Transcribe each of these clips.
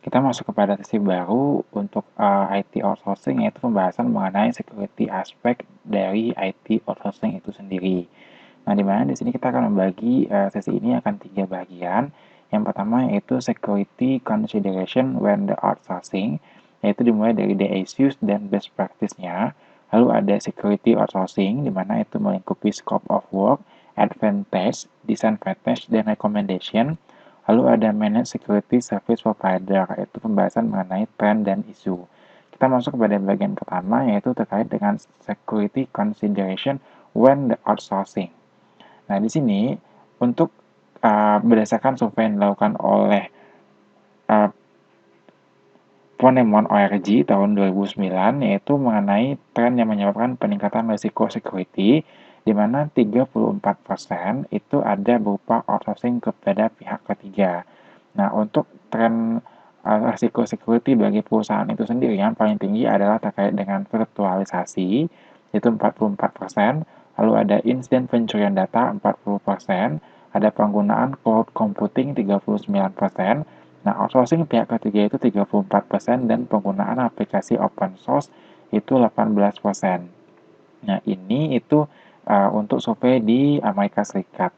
Kita masuk kepada sesi baru untuk IT outsourcing, yaitu pembahasan mengenai security aspek dari IT outsourcing itu sendiri. Nah, di mana di sini kita akan membagi sesi ini akan 3 bagian. Yang pertama yaitu security consideration when the outsourcing, yaitu dimulai dari the issues dan best practice-nya. Lalu ada security outsourcing, di mana itu melingkupi scope of work, advantage, disadvantage, dan recommendation. Lalu ada managed security service provider, yaitu pembahasan mengenai tren dan isu. Kita masuk kepada bagian pertama, yaitu terkait dengan security consideration when the outsourcing. Nah, di sini untuk berdasarkan survei yang dilakukan oleh uh, Ponemon ORG tahun 2009, yaitu mengenai tren yang menyebabkan peningkatan risiko security, di mana 34% itu ada berupa outsourcing kepada pihak ketiga. Nah, untuk tren risiko security bagi perusahaan itu sendiri yang paling tinggi adalah terkait dengan virtualisasi, yaitu 44%, lalu ada insiden pencurian data 40%, ada penggunaan cloud computing 39%, nah outsourcing pihak ketiga itu 34% dan penggunaan aplikasi open source itu 18%. Nah, ini itu untuk survei di Amerika Serikat.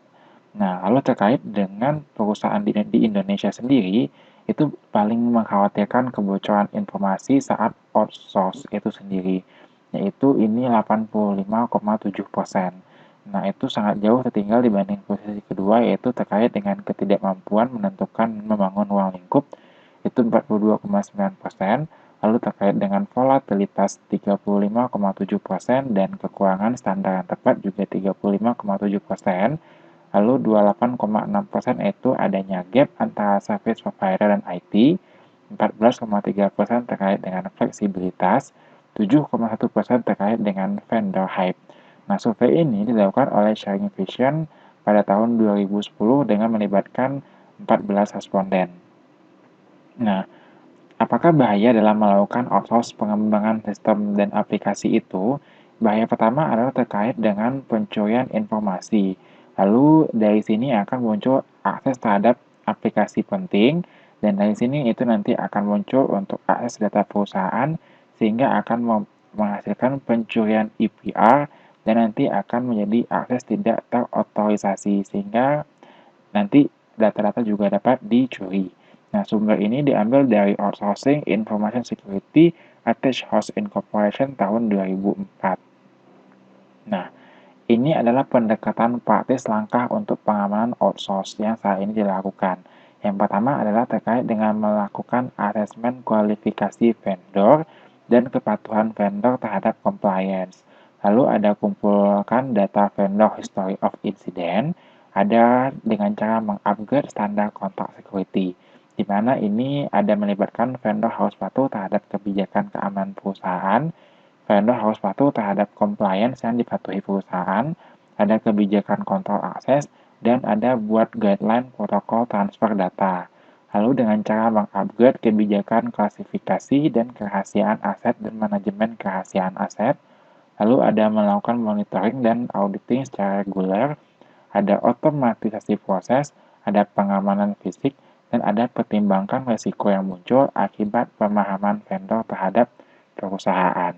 Nah, lalu terkait dengan perusahaan di Indonesia sendiri, itu paling mengkhawatirkan kebocoran informasi saat outsource itu sendiri, yaitu ini 85,7%. Nah, itu sangat jauh tertinggal dibanding posisi kedua, yaitu terkait dengan ketidakmampuan menentukan membangun ruang lingkup, itu 42,9%, lalu terkait dengan volatilitas 35,7%, dan kekurangan standar yang tepat juga 35,7%. Lalu 28,6% itu adanya gap antara service provider dan IT, 14,3% terkait dengan fleksibilitas, 7,1% terkait dengan vendor hype. Nah, survei ini dilakukan oleh Sharing Vision pada tahun 2010 dengan melibatkan 14 responden. Nah, apakah bahaya dalam melakukan outsource pengembangan sistem dan aplikasi itu? Bahaya pertama adalah terkait dengan pencurian informasi. Lalu dari sini akan muncul akses terhadap aplikasi penting, dan dari sini itu nanti akan muncul untuk akses data perusahaan, sehingga akan menghasilkan pencurian EPR, dan nanti akan menjadi akses tidak terotorisasi, sehingga nanti data-data juga dapat dicuri. Nah, sumber ini diambil dari Outsourcing Information Security Attached House Incorporation tahun 2004. Nah, ini adalah pendekatan praktis langkah untuk pengamanan outsource yang saat ini dilakukan. Yang pertama adalah terkait dengan melakukan asesmen kualifikasi vendor dan kepatuhan vendor terhadap compliance. Lalu ada kumpulkan data vendor history of incident, ada dengan cara mengupgrade standar kontak security, di mana ini ada melibatkan vendor harus patuh terhadap kebijakan keamanan perusahaan, vendor harus patuh terhadap compliance yang dipatuhi perusahaan, ada kebijakan kontrol akses, dan ada buat guideline protokol transfer data. Lalu dengan cara mengupgrade kebijakan klasifikasi dan kerahasiaan aset dan manajemen kerahasiaan aset, lalu ada melakukan monitoring dan auditing secara reguler, ada otomatisasi proses, ada pengamanan fisik, dan ada pertimbangkan risiko yang muncul akibat pemahaman vendor terhadap perusahaan.